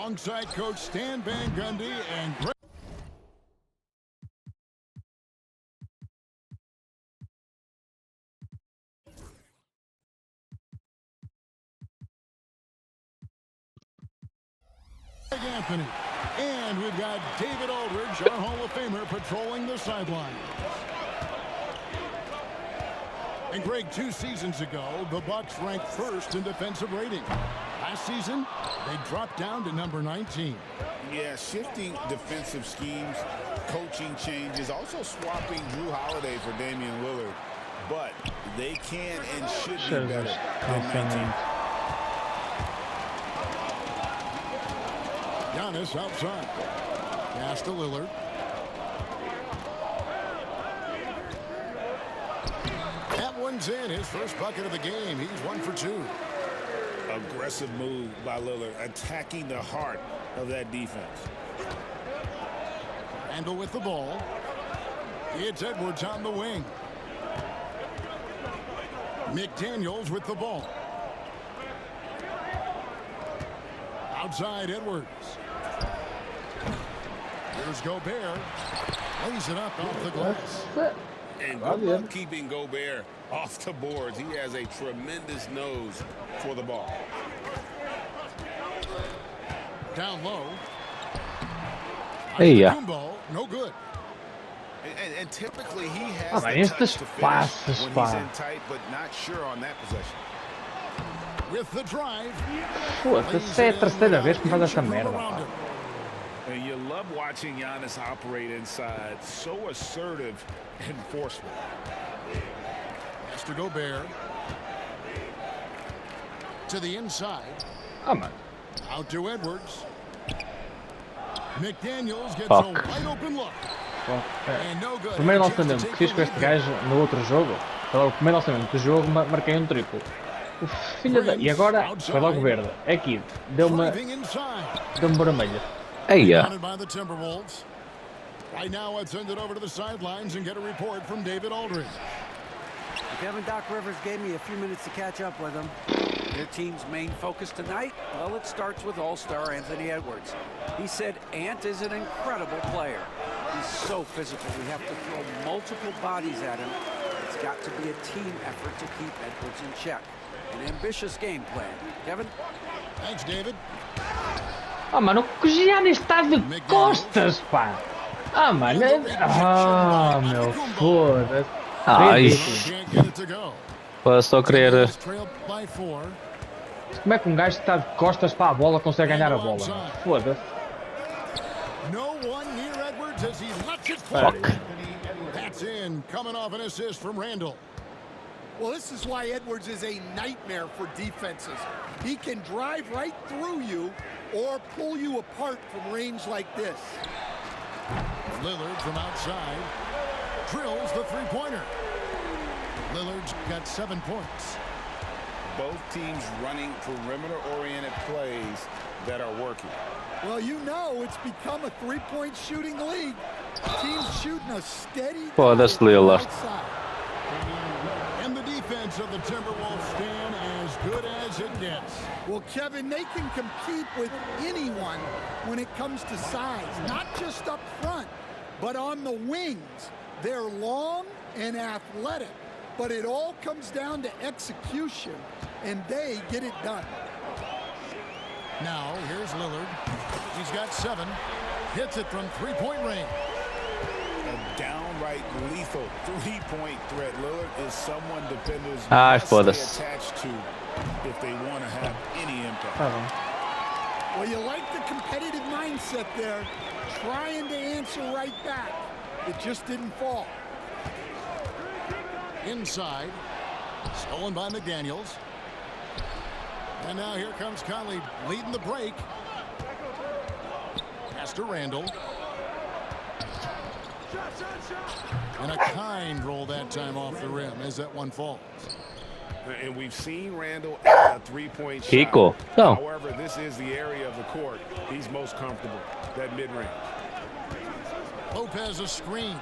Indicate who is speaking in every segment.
Speaker 1: alongside Coach Stan Van Gundy and Greg. Anthony. And we've got David Aldridge, our Hall of Famer, patrolling the sideline. And Greg, 2 seasons ago, the Bucks ranked first in defensive rating. Last season, they dropped down to number 19.
Speaker 2: Yeah, shifting defensive schemes, coaching changes, also swapping Drew Holiday for Damian Lillard. But they can and should be better than 19.
Speaker 1: Giannis outside. Pass to Lillard. That one's in. His first bucket of the game. He's 1 for 2.
Speaker 2: Aggressive move by Lillard, attacking the heart of that defense.
Speaker 1: Randle with the ball. It's Edwards on the wing. McDaniels with the ball. Outside Edwards. Here's Gobert. Lays it up off the glass.
Speaker 2: And good luck keeping Gobert off the boards. He has a tremendous nose for the ball.
Speaker 1: Down low.
Speaker 3: Hey,
Speaker 1: No good.
Speaker 2: And typically he has
Speaker 4: mas
Speaker 2: the
Speaker 4: este
Speaker 2: touch to
Speaker 4: espaço,
Speaker 2: finish when he's in tight, but not sure on that possession.
Speaker 1: With the drive.
Speaker 4: Puta, essa é a terceira vez que me faz esta merda, pá.
Speaker 2: And you love watching Giannis operate inside. So assertive and forceful.
Speaker 1: Has to Gobert. To the inside.
Speaker 4: Ah, mano.
Speaker 1: Out to Edwards. McDaniels gets
Speaker 3: Fuck.
Speaker 1: a wide open look. And no good.
Speaker 4: Primeiro lançamento que fiz com este gajo no outro jogo, foi logo o primeiro lançamento do jogo, marquei um triplo. O filho da... E agora foi logo verde. Aqui, deu-me vermelho.
Speaker 3: Hey,
Speaker 1: By the Timberwolves. Right now, let's send it over to the sidelines and get a report from David Aldridge.
Speaker 5: Kevin Doc Rivers gave me a few minutes to catch up with him. Their team's main focus tonight, well, it starts with All-Star Anthony Edwards. He said Ant is an incredible player. He's so physical. We have to throw multiple bodies at him. It's got to be a team effort to keep Edwards in check. An ambitious game plan. Kevin?
Speaker 1: Thanks, David.
Speaker 4: Ah, mano, o Giannis está de costas, pá. Ah, mano. Ah, meu, foda-se.
Speaker 3: Ai,
Speaker 1: Can't get it to go.
Speaker 3: posso só querer.
Speaker 1: Trailed by 4.
Speaker 4: Como é que um gajo que está de costas para a bola consegue ganhar a bola? Foda-se.
Speaker 1: No one near Edwards as he lets it
Speaker 3: Fuck.
Speaker 1: That's in, coming off an assist from Randle.
Speaker 6: Well, this is why Edwards is a nightmare for defenses. He can drive right through you or pull you apart from range like this.
Speaker 1: Lillard from outside drills the three-pointer. Lillard's got 7 points.
Speaker 2: Both teams running perimeter-oriented plays that are working.
Speaker 6: Well, you know it's become a three-point shooting league. Teams shooting a steady
Speaker 3: Foda-se, Lillard.
Speaker 6: outside.
Speaker 1: And the defense of the Timberwolves stand as good as it gets.
Speaker 6: Well, Kevin, they can compete with anyone when it comes to size, not just up front, but on the wings. They're long and athletic, but it all comes down to execution, and they get it done.
Speaker 1: Now, here's Lillard. He's got 7. Hits it from three-point range.
Speaker 2: A downright lethal three-point threat. Lillard is someone defenders
Speaker 3: Ai,
Speaker 2: must stay
Speaker 3: foda-se.
Speaker 2: attached to if they want to have any impact.
Speaker 4: Tá bom.
Speaker 6: Well, you like the competitive mindset there, trying to answer right back. It just didn't fall.
Speaker 1: Inside. Stolen by McDaniels. And now here comes Conley leading the break. Pass to Randle. And a kind roll that time off the rim as that one falls.
Speaker 2: And we've seen Randle at a three-point shot.
Speaker 3: Rico. No.
Speaker 2: However, this is the area of the court he's most comfortable, that mid-range.
Speaker 1: Lopez a screen.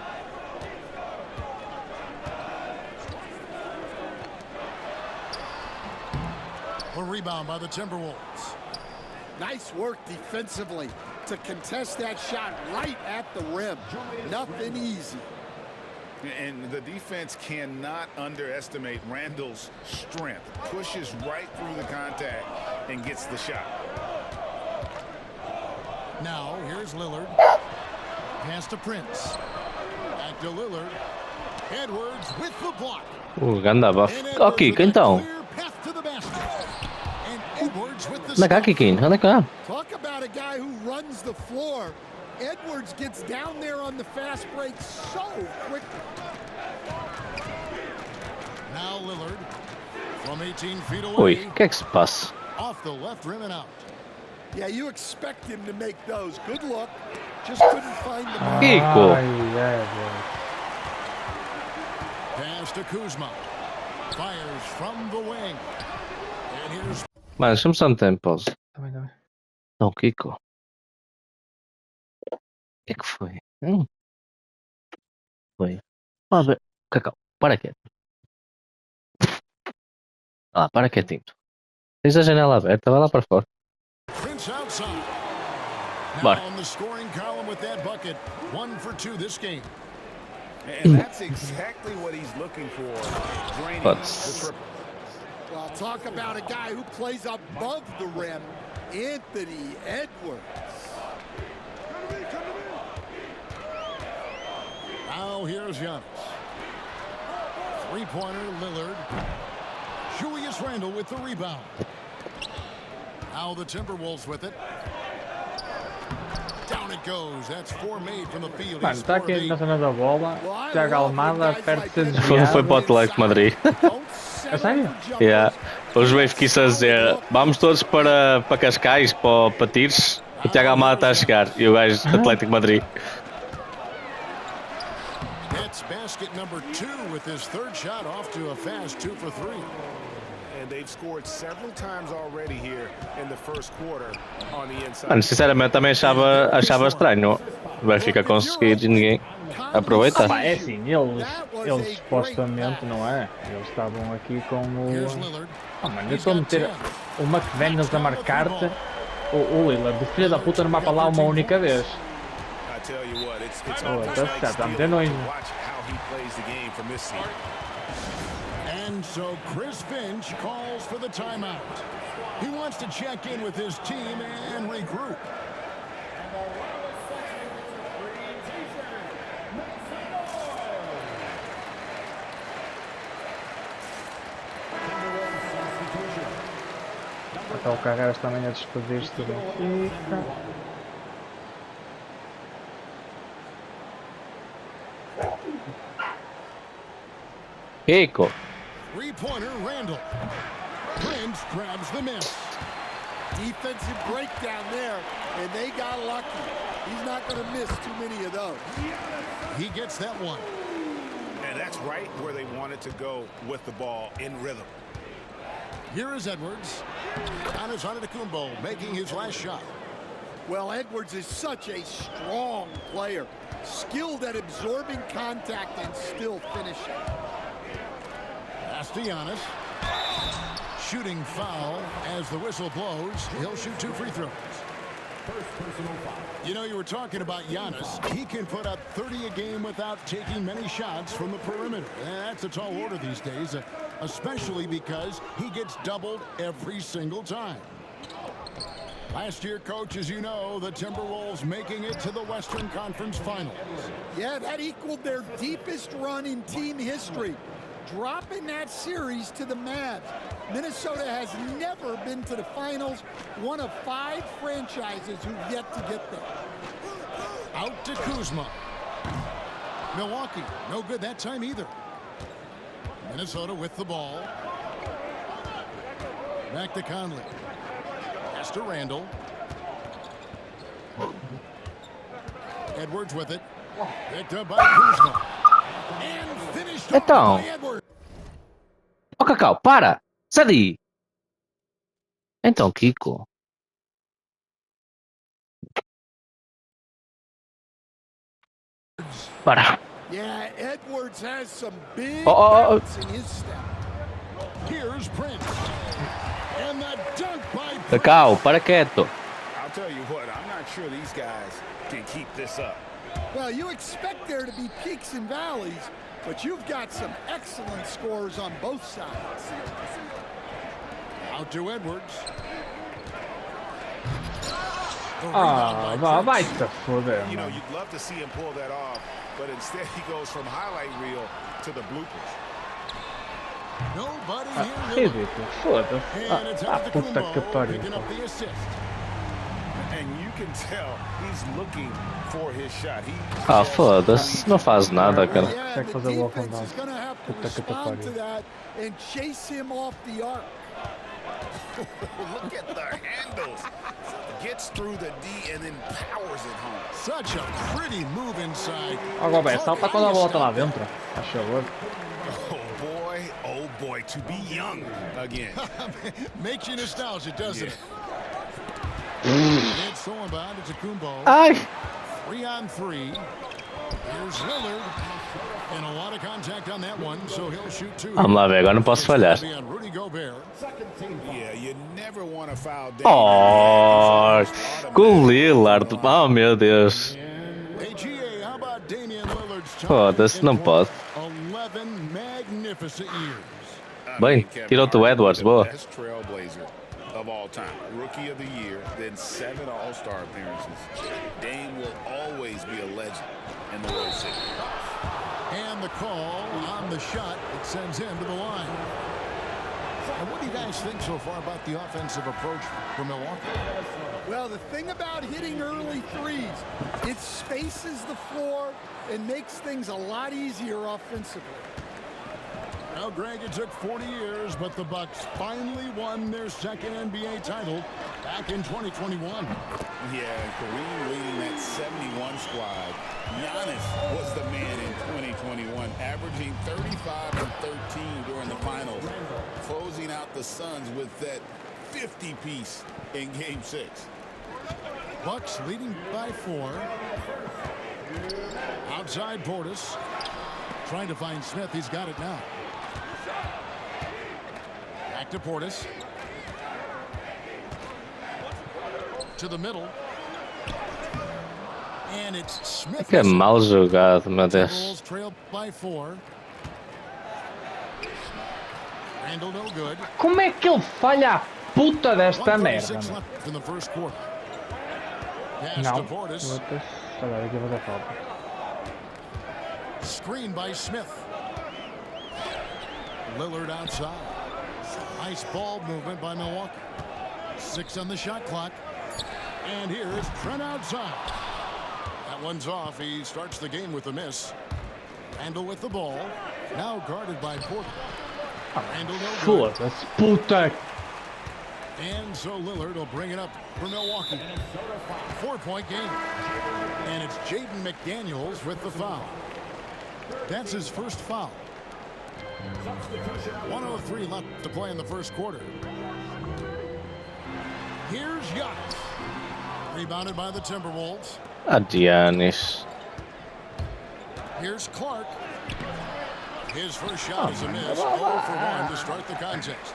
Speaker 1: A rebound by the Timberwolves.
Speaker 6: Nice work defensively to contest that shot right at the rim. Nothing easy.
Speaker 2: And the defense cannot underestimate Randall's strength. Pushes right through the contact and gets the shot.
Speaker 1: Now, here's Lillard. Pass to Prince. Back to Lillard. Edwards with the block.
Speaker 3: Ganda buff. Ó, Kiko, então. Anda cá, Kikinho. Anda cá.
Speaker 6: Talk about a guy who runs the floor. Edwards gets down there on the fast break so quickly.
Speaker 1: Now Lillard from 18 feet away.
Speaker 3: Ui, o que é que se passa?
Speaker 1: Off the left rim and out.
Speaker 6: Yeah, you expect him to make those. Good luck. Just couldn't find the mark.
Speaker 3: Kiko.
Speaker 1: Pass to Kuzma. Fires from the wing. And here's...
Speaker 3: Mano, deixa-me só meter em pausa.
Speaker 4: Também.
Speaker 3: Não, Kiko. O que é que foi? Foi. Ver. Cacau, para quieto. Ah, para quietinho. Tens a janela aberta, vai lá para fora.
Speaker 1: Prince outside.
Speaker 3: Bora.
Speaker 1: Now on the scoring column with that bucket. 1 for 2 this game.
Speaker 2: And that's exactly what he's looking for. Draining the triple.
Speaker 6: Well, talk about a guy who plays above the rim. Anthony Edwards.
Speaker 1: Now here's Giannis. Three-pointer, Lillard. Julius Randle with the rebound. Now the Timberwolves with it. Down it goes. That's 4 made from the field.
Speaker 4: Mano, está aqui na zona da bola. Tiago Almada perde-se desviado.
Speaker 3: Foi para o Atlético de Madrid.
Speaker 4: É sério?
Speaker 3: Yeah. Os benfiquistas a dizer, vamos todos para Cascais, para Tires. O Tiago Almada está a chegar. E o gajo do Atlético de Madrid.
Speaker 1: It's basket number 2 with his third shot off to a fast 2 for 3.
Speaker 2: And they've scored several times already here in the first quarter on the inside.
Speaker 3: Mano, sinceramente também achava estranho o Benfica conseguir e ninguém aproveita.
Speaker 4: Pá, é assim, eles supostamente, não é? Eles estavam aqui com o... Oh, mano, eu estou a meter o McDaniels a marcar-te. O Lillard, de filha da puta, não vai para lá uma única vez. Está a meter nojo.
Speaker 1: And so Chris Finch calls for the timeout. He wants to check in with his team and regroup.
Speaker 4: Até o Carreras também a despedir-se do Benfica.
Speaker 3: Kiko.
Speaker 1: Three-pointer, Randall. Prince grabs the miss.
Speaker 6: Defensive breakdown there, and they got lucky. He's not going to miss too many of those.
Speaker 1: He gets that one.
Speaker 2: And that's right where they wanted to go with the ball in rhythm.
Speaker 1: Here is Edwards. Giannis Antetokounmpo making his last shot.
Speaker 6: Well, Edwards is such a strong player, skilled at absorbing contact and still finishing.
Speaker 1: Pass to Giannis. Shooting foul as the whistle blows. He'll shoot 2 free throws. You know, you were talking about Giannis. He can put up 30 a game without taking many shots from the perimeter. That's a tall order these days, especially because he gets doubled every single time. Last year, Coach, as you know, the Timberwolves making it to the Western Conference Finals.
Speaker 6: Yeah, that equaled their deepest run in team history, dropping that series to the Mavs. Minnesota has never been to the finals, one of 5 franchises who've yet to get there.
Speaker 1: Out to Kuzma. Milwaukee, no good that time either. Minnesota with the ball. Back to Conley. Pass to Randall. Edwards with it. Picked up by Kuzma. And finished off by Edwards.
Speaker 3: Ó, Cacau, para! Sai daí! Então, Kiko. Para!
Speaker 6: Yeah, Edwards has some big
Speaker 3: bounce
Speaker 6: in his step.
Speaker 1: Here's Prince. And the dunk by
Speaker 3: Cacau, para quieto!
Speaker 2: tell you what, I'm not sure these guys can keep this up.
Speaker 6: Well, you expect there to be peaks and valleys, but you've got some excellent scores on both sides.
Speaker 1: Out to Edwards.
Speaker 4: Vai te foder,
Speaker 2: You know,
Speaker 4: mano.
Speaker 2: you'd love to see him pull that off, but instead he goes from highlight reel to the bloopers.
Speaker 1: Nobody here.
Speaker 4: Ridículo, foda-se. Puta que pariu.
Speaker 1: Picking up the assist.
Speaker 2: And you can tell he's looking for his shot. He
Speaker 3: Foda-se, não faz nada, cara.
Speaker 6: Yeah,
Speaker 4: Consegue
Speaker 6: the
Speaker 4: fazer o
Speaker 6: defense
Speaker 4: off
Speaker 6: is going to have to
Speaker 4: Puta que te
Speaker 6: respond to
Speaker 4: pariu.
Speaker 6: that and chase him off the arc.
Speaker 2: Look at the handles. Gets through the D and then powers it home.
Speaker 1: Such a pretty move inside.
Speaker 4: Agora vai, salta quando a bola tá lá dentro. Faz favor.
Speaker 2: Oh boy, to be young again.
Speaker 1: Makes you nostalgic, doesn't it? It's throwing behind. It's a Kumbo.
Speaker 3: Ai!
Speaker 1: 3-on-3. Here's Lillard. And a lot of contact on that one, so he'll shoot two.
Speaker 3: Vamos lá ver, agora não posso falhar.
Speaker 1: Be on Rudy Gobert.
Speaker 2: Yeah, you never want to foul down.
Speaker 3: Oh, com o Lillard. Oh, meu Deus.
Speaker 1: Hey, GA, how about Damian Lillard's time
Speaker 3: Foda-se, não
Speaker 1: in
Speaker 3: pode.
Speaker 1: 11 magnificent years.
Speaker 3: Bem, tirou-te o Edwards, boa.
Speaker 2: Best trailblazer of all time. Rookie of the year, then 7 All-Star appearances. Dame will always be a legend in the World Series.
Speaker 1: And the call on the shot that sends him to the line. And what do you guys think so far about the offensive approach for Milwaukee?
Speaker 6: Well, the thing about hitting early threes, it spaces the floor and makes things a lot easier offensively.
Speaker 1: Well, Greg, it took 40 years, but the Bucks finally won their second NBA title back in 2021.
Speaker 2: Yeah, Kareem leading that 71 squad. Giannis was the man in 2021, averaging 35 and 13 during the finals, closing out the Suns with that 50-piece in Game 6.
Speaker 1: Bucks leading by 4. Outside Portis. Trying to find Smith. He's got it now. Back to Portis. To the middle. And it's Smith.
Speaker 3: Que mal jogado, meu Deus.
Speaker 1: Bulls trail by 4. Randall no good.
Speaker 4: Como é que ele falha a puta desta merda,
Speaker 1: 1:36
Speaker 4: mano?
Speaker 1: left in the first quarter. Pass
Speaker 4: Não.
Speaker 1: to Portis.
Speaker 4: Putas. Agora aqui vai dar falta.
Speaker 1: Screen by Smith. Lillard outside. Nice ball movement by Milwaukee. 6 on the shot clock. And here is Trent outside. That one's off. He starts the game with a miss. Randall with the ball. Now guarded by Porter. Randall no good.
Speaker 4: Foda-se, puta.
Speaker 1: And so Lillard will bring it up for Milwaukee. 4-point game. And it's Jaden McDaniels with the foul. That's his first foul. 1:03 left to play in the first quarter. Here's Giannis. Rebounded by the Timberwolves.
Speaker 3: Giannis.
Speaker 1: Here's Clark. His first shot is a miss. 0 for 1 to start the contest.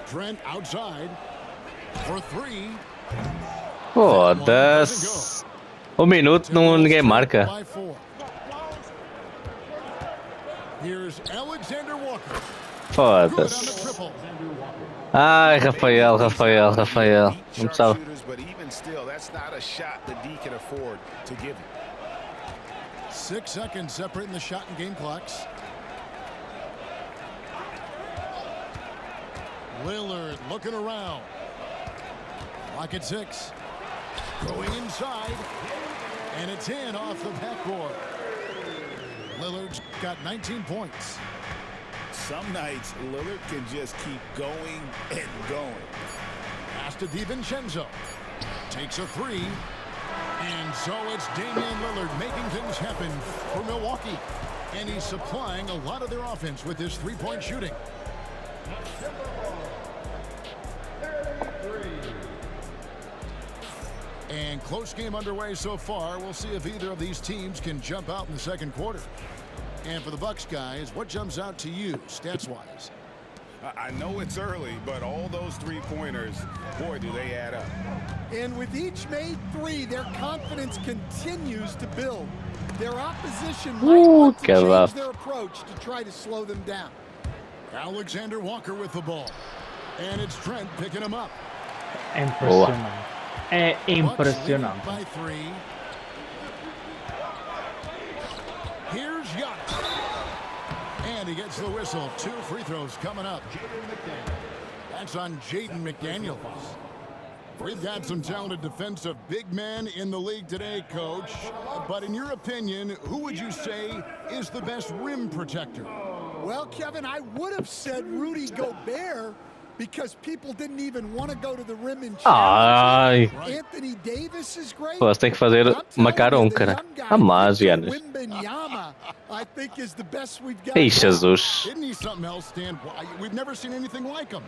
Speaker 1: Trent outside for 3.
Speaker 3: Foda-se. Minuto, ninguém marca.
Speaker 1: By 4. Here's Alexander Walker. Good on the
Speaker 3: Foda-se.
Speaker 1: triple.
Speaker 3: Ai, Rafael. Não precisava.
Speaker 2: Sharpshooters, but even still, that's not a shot the D can afford to give him.
Speaker 1: 6 seconds separating the shot and game clocks. Lillard looking around. Clock at 6. Going inside. And it's in off the backboard. Lillard's got 19 points.
Speaker 2: Some nights, Lillard can just keep going and going.
Speaker 1: Pass to DiVincenzo. Takes a 3. And so it's Damian Lillard making things happen for Milwaukee. And he's supplying a lot of their offense with his three-point shooting. And close game underway so far. We'll see if either of these teams can jump out in the second quarter. And for the Bucks guys, what jumps out to you stats-wise?
Speaker 2: I know it's early, but all those three-pointers, boy, do they add up.
Speaker 6: And with each made three, their confidence continues to build. Their opposition might want to change their approach to try to slow them down.
Speaker 1: Alexander Walker with the ball. And it's Trent picking him up.
Speaker 4: É impressionante. É
Speaker 1: Bucks lead
Speaker 4: impressionante.
Speaker 1: by 3. Here's Giannis. And he gets the whistle. 2 free throws coming up. That's on Jaden McDaniels. We've got some talented defensive big men in the league today, Coach. But in your opinion, who would you say is the best rim protector?
Speaker 6: Well, Kevin, I would have said Rudy Gobert because people didn't even want to go to the rim and challenge him. Anthony Davis is great.
Speaker 3: Você tem que fazer uma cara um, cara. Mas, Giannis.
Speaker 6: Wembanyama, I think, is the best we've got.
Speaker 3: Ei, Jesus.
Speaker 1: Isn't he something else, Stan? We've never seen anything like him.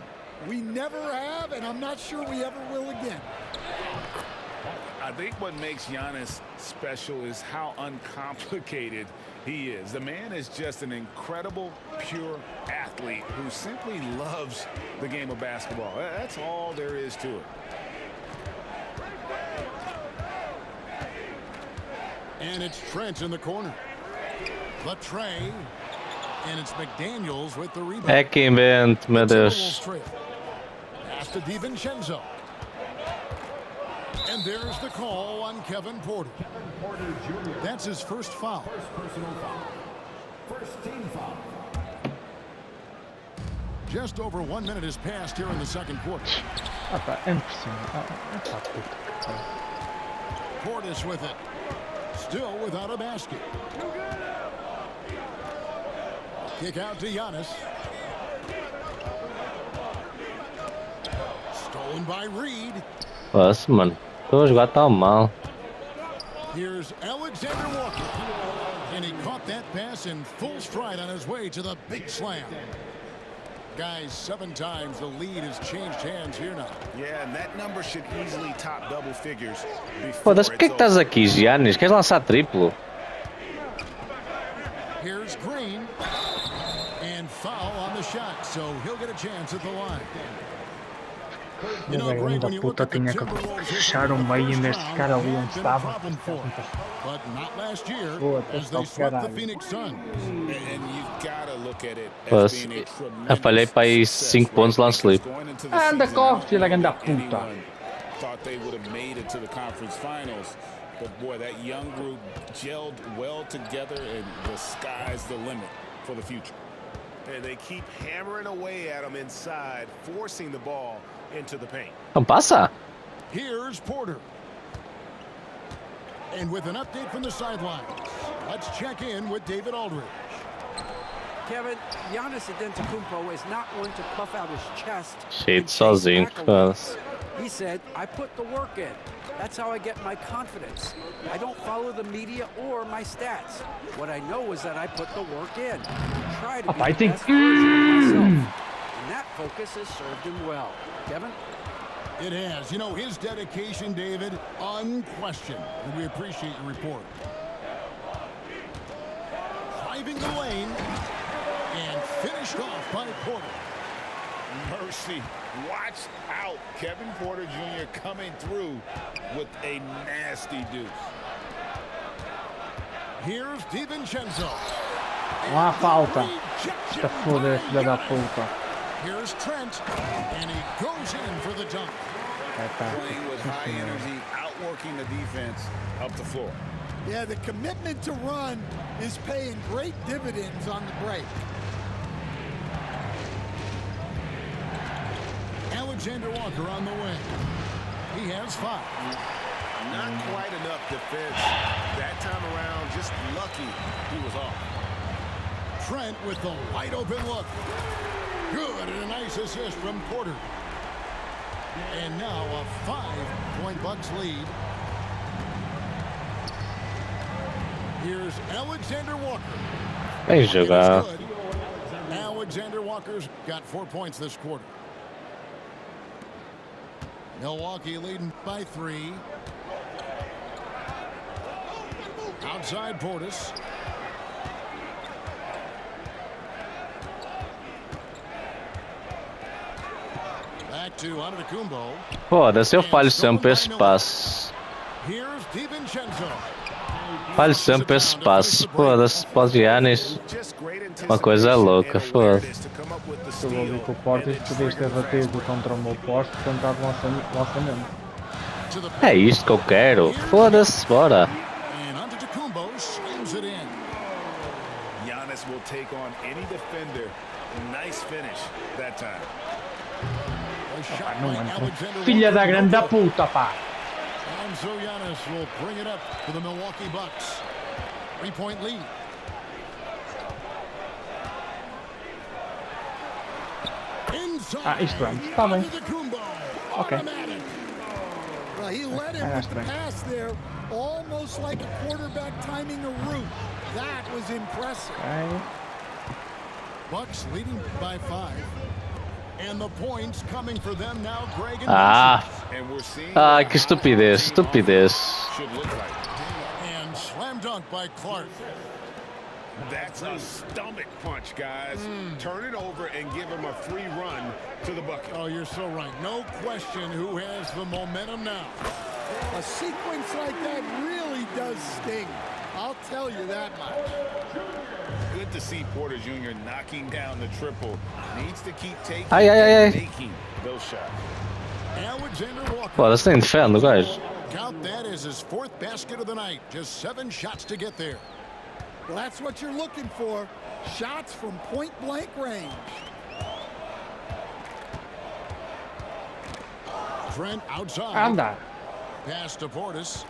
Speaker 6: We never have, and I'm not sure we ever will again.
Speaker 2: I think what makes Giannis special is how uncomplicated he is. The man is just an incredible, pure athlete who simply loves the game of basketball. That's all there is to it.
Speaker 1: And it's Trent in the corner. Latray. And it's McDaniels with the rebound.
Speaker 3: É que invento, meu Deus.
Speaker 1: Pass to DiVincenzo. And there's the call on Kevin Porter. That's his first foul.
Speaker 7: First personal foul. First team foul.
Speaker 1: Just over 1 minute has passed here in the second quarter.
Speaker 4: É impressionante.
Speaker 1: Portis with it. Still without a basket. Kick out to Giannis. Stolen by Reed.
Speaker 3: Nossa, mano. Tô a jogar tão mal.
Speaker 1: Here's Alexander Walker. And he caught that pass in full stride on his way to the big slam. Guys, 7 times the lead has changed hands here now.
Speaker 8: Yeah, and that number should easily top double figures.
Speaker 3: Foda-se, por que estás aqui, Giannis? Queres lançar triplo?
Speaker 1: Here's Green. And foul on the shot, so he'll get a chance at the line.
Speaker 4: O velho da puta tinha que fechar o meio em vez de ficar ali onde estava.
Speaker 1: But not last year
Speaker 4: Foda-se
Speaker 1: as they
Speaker 4: ao
Speaker 1: swept the
Speaker 4: caralho.
Speaker 1: Phoenix Suns.
Speaker 2: And you've got to look at it as
Speaker 3: Pois,
Speaker 2: being a
Speaker 3: eu falhei para aí
Speaker 2: tremendous
Speaker 3: 5 pontos lá no sleep.
Speaker 2: going into the
Speaker 4: Anda,
Speaker 2: season.
Speaker 4: corre, filha da puta.
Speaker 2: Anyone thought they would have made it to the conference finals. But boy, that young group gelled well together, and the sky's the limit for the future.
Speaker 8: And they keep hammering away at them inside, forcing the ball into the paint.
Speaker 3: Não passa?
Speaker 1: Here's Porter. And with an update from the sidelines, let's check in with David Aldridge.
Speaker 5: Kevin, Giannis Antetokounmpo is not one to puff out his chest.
Speaker 3: Cheio de sozinho. Foda-se.
Speaker 5: He said, I put the work in. That's how I get my confidence. I don't follow the media or my stats. What I know is that I put the work in. Try to be the best version of myself. And that focus has served him well. Kevin?
Speaker 1: It has. You know, his dedication, David, unquestioned. And we appreciate your report. Driving the lane and finished off by Porter.
Speaker 2: Mercy. Watch out. Kevin Porter Jr. coming through with a nasty deuce.
Speaker 1: Here's DiVincenzo.
Speaker 4: Não há falta. Está foda, filha da puta.
Speaker 1: Here's Trent. And he goes in for the dunk.
Speaker 2: Playing with high energy, outworking the defense up the floor.
Speaker 6: Yeah, the commitment to run is paying great dividends on the break.
Speaker 1: Alexander Walker on the wing. He has 5.
Speaker 8: Not quite enough defense. That time around, just lucky he was off.
Speaker 1: Trent with the wide open look. Good, and a nice assist from Porter. And now a 5-point Bucks lead. Here's Alexander Walker.
Speaker 3: Bem jogado.
Speaker 1: Alexander Walker's got 4 points this quarter. Milwaukee leading by 3. Outside Portis. Back to Antetokounmpo.
Speaker 3: Foda-se, eu falho sempre esse passe.
Speaker 1: Here's DiVincenzo.
Speaker 3: Falho sempre esse passe. Foda-se, para o Giannis. Uma coisa louca, foda-se.
Speaker 4: Eu vou ali com o Portis, podias ter batido contra o meu poste e tentado lançamento.
Speaker 3: É isto que eu quero. Foda-se, bora.
Speaker 1: And Antetokounmpo slams it in.
Speaker 8: Giannis will take on any defender. Nice finish that time.
Speaker 1: A shot
Speaker 4: Não
Speaker 1: by
Speaker 4: entra.
Speaker 1: Alexander
Speaker 4: Filha da grande da
Speaker 1: Walker.
Speaker 4: puta, pá!
Speaker 1: And so Giannis will bring it up to the Milwaukee Bucks. 3-point lead.
Speaker 4: Isto antes, está bem. Ok.
Speaker 6: Well, he led him with the pass there, almost like a quarterback timing a route. That was impressive.
Speaker 4: Ok.
Speaker 1: Bucks leading by 5. And the points coming for them now, Greg and
Speaker 2: And we're seeing
Speaker 3: Ah, que estupidez, estupidez.
Speaker 2: should look like.
Speaker 1: And slam dunk by Clark.
Speaker 8: That's a stomach punch, guys. Turn it over and give him a free run to the bucket.
Speaker 1: Oh, you're so right. No question who has the momentum now.
Speaker 6: A sequence like that really does sting. I'll tell you that much.
Speaker 2: Good to see Porter Jr. knocking down the triple. Needs to keep taking
Speaker 3: Ai, ai, ai, ai.
Speaker 2: and making those shots.
Speaker 1: Alexander Walker.
Speaker 3: Foda-se, nem defende o gajo.
Speaker 1: Count that as his 4th basket of the night. Just 7 shots to get there.
Speaker 6: Well, that's what you're looking for. Shots from point-blank range.
Speaker 1: Trent outside.
Speaker 4: Anda!
Speaker 1: Pass to Portis.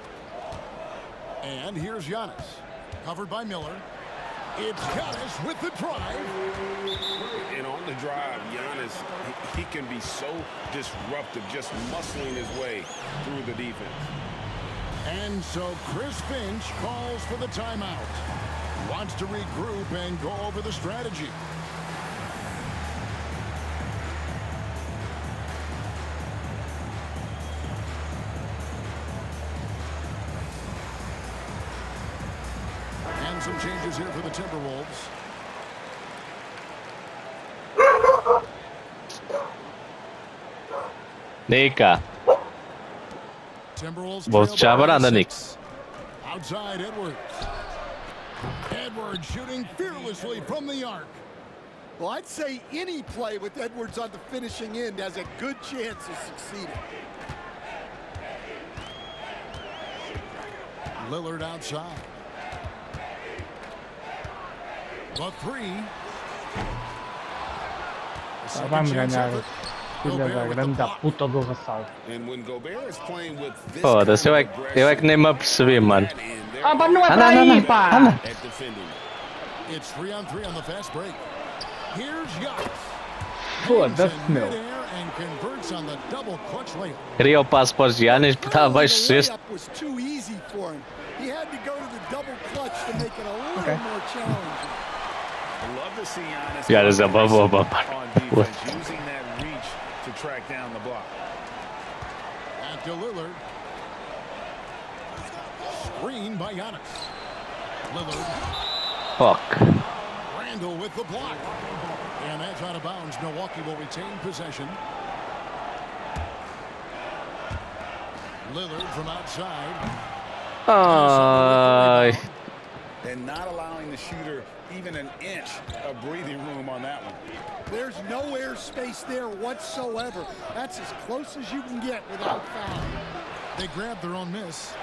Speaker 1: And here's Giannis. Covered by Miller. It's Giannis with the drive.
Speaker 8: And on the drive, Giannis, he can be so disruptive, just muscling his way through the defense.
Speaker 1: And so Chris Finch calls for the timeout. Wants to regroup and go over the strategy. And some changes here for the Timberwolves.
Speaker 3: Nika.
Speaker 1: Timberwolves
Speaker 3: Vou te chamar, anda, Nick.
Speaker 1: Outside Edwards. Edwards shooting fearlessly from the arc.
Speaker 6: Well, I'd say any play with Edwards on the finishing end has a good chance of succeeding.
Speaker 1: Lillard outside. The 3.
Speaker 4: Vamos ganhar. Filha da grande da puta do ressalto.
Speaker 2: And when Gobert is playing with this
Speaker 3: Foda-se,
Speaker 2: kind of
Speaker 3: eu é que nem me apercebi, mano.
Speaker 4: Ah, pá, não é
Speaker 3: Anda,
Speaker 4: para
Speaker 3: anda,
Speaker 4: aí,
Speaker 3: anda,
Speaker 4: pá!
Speaker 3: anda.
Speaker 2: at defending.
Speaker 1: It's 3-on-3 on the fast break. Here's Giannis.
Speaker 4: Foda-se,
Speaker 1: In
Speaker 4: meu.
Speaker 1: midair and converts on the double clutch layup.
Speaker 3: Queria o passo para os Giannis porque estava abaixo de
Speaker 6: The
Speaker 3: sexto.
Speaker 6: layup was too easy for him. He had to go to the double clutch to make it a little
Speaker 4: Okay.
Speaker 6: more challenging.
Speaker 8: Love to see Giannis
Speaker 3: Giannis é bom, bom, bom.
Speaker 8: on defense, using that reach to track down the block.
Speaker 1: Back to Lillard. Screen by Giannis. Lillard.
Speaker 3: Fuck.
Speaker 1: Randall with the block. And that's out of bounds. Milwaukee will retain possession. Lillard from outside.
Speaker 3: Ai.
Speaker 2: And not allowing the shooter even an inch of breathing room on that one.
Speaker 6: There's no air space there whatsoever. That's as close as you can get without foul.
Speaker 1: They grab their own miss.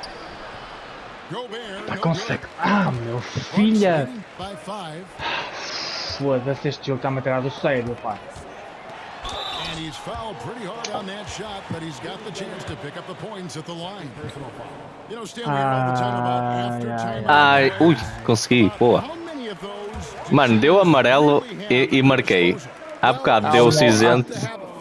Speaker 1: Gobert.
Speaker 4: Tá
Speaker 1: no
Speaker 4: consegue.
Speaker 1: good.
Speaker 4: Ah, meu
Speaker 1: Bucks
Speaker 4: filha!
Speaker 1: leading by 5.
Speaker 4: Foda-se, este jogo está-me a tirar do sério, pá.
Speaker 1: And he's fouled pretty hard on that shot, but he's got the chance to pick up the points at the line. You know, Stan, we hear all the time about after time.
Speaker 3: Ai, ui, consegui, boa.
Speaker 1: How many of those
Speaker 3: Mano, deu amarelo e marquei. Há bocado deu o cinzento.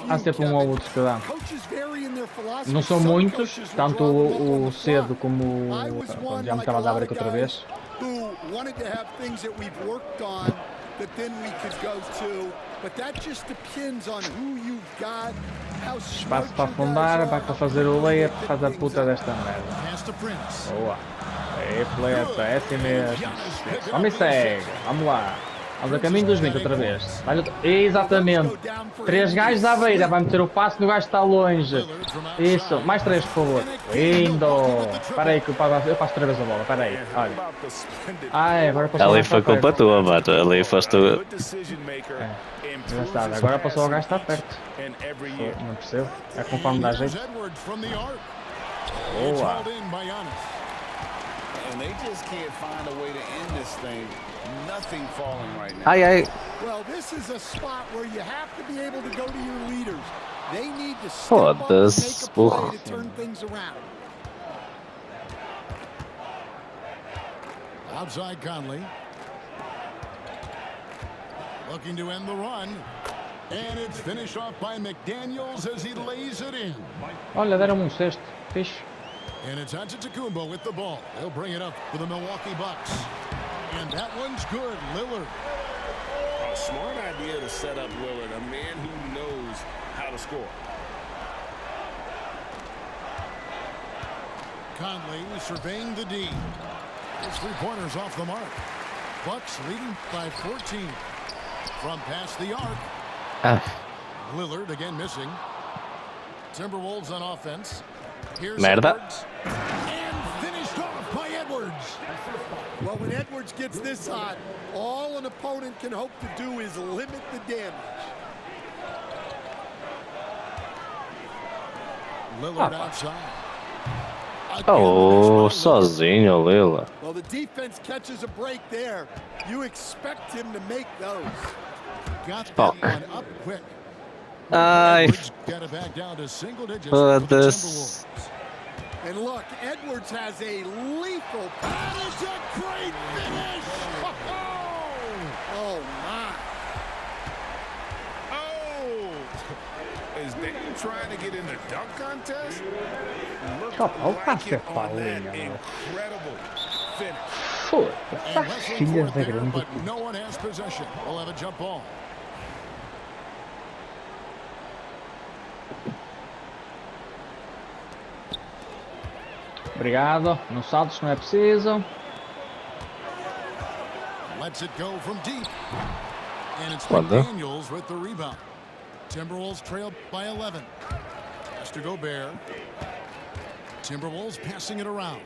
Speaker 4: Há sempre um ou outro que dá.
Speaker 6: Coaches vary in their philosophy.
Speaker 4: Não são
Speaker 6: Some
Speaker 4: muitos,
Speaker 6: coaches will
Speaker 4: tanto
Speaker 6: draw the ball
Speaker 4: o
Speaker 6: on the
Speaker 4: cedo
Speaker 6: clock.
Speaker 4: como
Speaker 6: I was one,
Speaker 4: já me
Speaker 6: like
Speaker 4: estava a
Speaker 6: a
Speaker 4: dar
Speaker 6: lot
Speaker 4: break
Speaker 6: of
Speaker 4: outra
Speaker 6: guys,
Speaker 4: vez.
Speaker 6: who wanted to have things that we've worked on that then we could go to, but that just depends on who you've got, how smart
Speaker 4: Espaço para
Speaker 6: your
Speaker 4: afundar,
Speaker 6: guys
Speaker 4: vai
Speaker 6: are,
Speaker 4: para fazer o
Speaker 6: how
Speaker 4: layup,
Speaker 6: they
Speaker 4: faz a
Speaker 6: pick
Speaker 4: puta
Speaker 6: things up.
Speaker 4: desta merda.
Speaker 1: Pass to Prince.
Speaker 4: Boa. É, pleta, é assim mesmo. Só me segue, vamos lá. Vamos a caminho dos 20 outra vez. Exatamente. 3 gajos à beira. Vai meter o passe no gajo que está longe. Isso. Mais 3, por favor. Lindo. Espera aí que eu passo outra vez a bola. Espera aí. Olha. Ai, agora passou.
Speaker 3: Ali foi culpa tua, mano. Ali foste tu.
Speaker 4: Engraçado. Agora passou o gajo que está perto. Não percebo. É conforme dá jeito. Boa.
Speaker 2: And they just can't find a way to end this thing. Nothing falling right now.
Speaker 3: Ai, ai.
Speaker 6: Well, this is a spot where you have to be able to go to your leaders. They need to step up and make
Speaker 3: Foda-se.
Speaker 6: a play to turn things around.
Speaker 1: Outside Conley. Looking to end the run. And it's finished off by McDaniels as he lays it in.
Speaker 4: Olha, deram-me cesto. Fixe.
Speaker 1: And it's Antetokounmpo with the ball. They'll bring it up for the Milwaukee Bucks. And that one's good. Lillard.
Speaker 8: A smart idea to set up Lillard, a man who knows how to score.
Speaker 1: Conley surveying the D. His 3-pointers off the mark. Bucks leading by 14. From past the arc. Lillard again missing. Timberwolves on offense. Here's
Speaker 3: Merda.
Speaker 1: Edwards. And finished off by Edwards.
Speaker 6: Well, when Edwards gets this hot, all an opponent can hope to do is limit the damage.
Speaker 1: Lillard outside.
Speaker 3: Oh, sozinho, Lila.
Speaker 6: Well, the defense catches a break there. You expect him to make those.
Speaker 1: Got that
Speaker 3: Fuck.
Speaker 1: one up quick.
Speaker 3: Ai,
Speaker 1: Edwards got it back down to single digits for the
Speaker 3: foda-se.
Speaker 1: Timberwolves.
Speaker 6: And look, Edwards has a lethal. That is a great finish. Oh, my.
Speaker 8: Oh! Is Dame trying to get in the dunk contest? Look
Speaker 4: Olha o
Speaker 8: like it
Speaker 4: passe
Speaker 8: on that
Speaker 4: Paulinho.
Speaker 8: incredible finish.
Speaker 4: Foda-se.
Speaker 1: And
Speaker 4: As
Speaker 1: wrestling
Speaker 4: filhas
Speaker 1: for
Speaker 4: da
Speaker 1: it there,
Speaker 4: grande.
Speaker 1: but no one has possession. We'll have a jump ball.
Speaker 4: Obrigado. No salto se não é preciso.
Speaker 1: Lets it go from deep. And it's
Speaker 3: What the?
Speaker 1: McDaniels with the rebound. Timberwolves trail by 11. Has to go Bear. Timberwolves passing it around.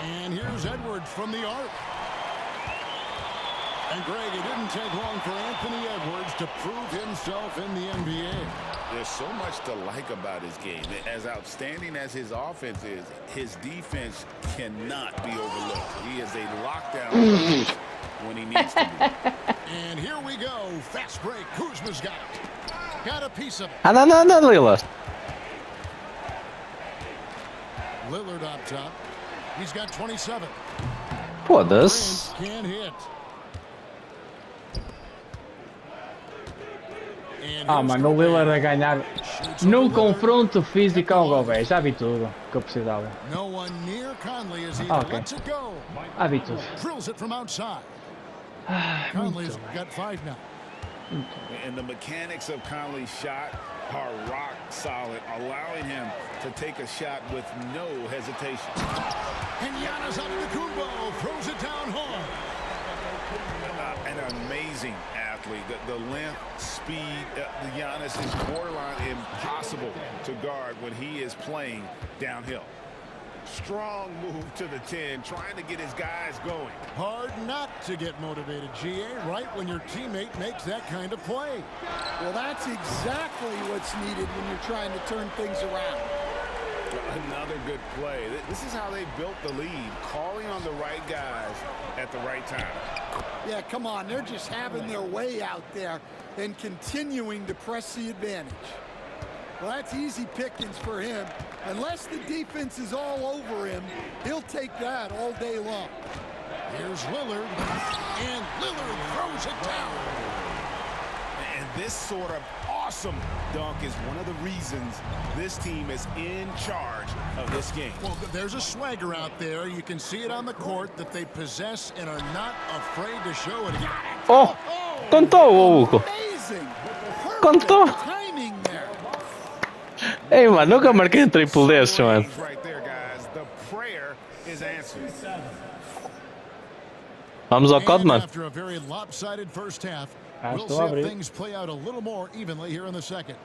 Speaker 1: And here's Edwards from the arc. And Greg, it didn't take long for Anthony Edwards to prove himself in the NBA.
Speaker 2: There's so much to like about his game. As outstanding as his offense is, his defense cannot be overlooked. He is a lockdown when he needs to be.
Speaker 1: And here we go. Fast break. Kuzma's got it. Got a piece of it.
Speaker 3: Anda, anda, anda, Lila.
Speaker 1: Lillard up top. He's got 27.
Speaker 3: Foda-se.
Speaker 1: Can't hit.
Speaker 4: Ah, mano, o Lillard a ganhar num confronto físico ao Gobert. Já vi tudo que eu precisava.
Speaker 1: No one near Conley as he
Speaker 4: Okay.
Speaker 1: lets it go.
Speaker 4: Já vi tudo.
Speaker 1: Drills it from outside. Conley's got 5 now.
Speaker 2: And the mechanics of Conley's shot are rock solid, allowing him to take a shot with no hesitation.
Speaker 1: And Giannis Antetokounmpo throws it down hard.
Speaker 2: An amazing athlete. The length, speed, Giannis is borderline impossible to guard when he is playing downhill. Strong move to the 10, trying to get his guys going.
Speaker 1: Hard not to get motivated, GA, right when your teammate makes that kind of play.
Speaker 6: Well, that's exactly what's needed when you're trying to turn things around.
Speaker 2: Another good play. This is how they built the lead, calling on the right guys at the right time.
Speaker 6: Yeah, come on. They're just having their way out there and continuing to press the advantage. Well, that's easy pickings for him. Unless the defense is all over him, he'll take that all day long.
Speaker 1: Here's Lillard, and Lillard throws it down.
Speaker 2: And this sort of awesome dunk is one of the reasons this team is in charge of this game.
Speaker 1: Well, there's a swagger out there. You can see it on the court that they possess and are not afraid to show it.
Speaker 3: Oh, contou o Hugo.
Speaker 6: Amazing.
Speaker 3: Contou.
Speaker 6: Perfect timing there.
Speaker 3: Ei, mano, nunca marquei um triplo desses, mano.
Speaker 2: Right there, guys. The prayer is answered.
Speaker 3: Vamos ao
Speaker 1: And
Speaker 3: Codman.
Speaker 1: after a very lopsided first half,
Speaker 4: Ah,
Speaker 1: we'll
Speaker 4: estou
Speaker 1: see
Speaker 4: a
Speaker 1: if
Speaker 4: abrir.
Speaker 1: things play out a little more evenly here in the second.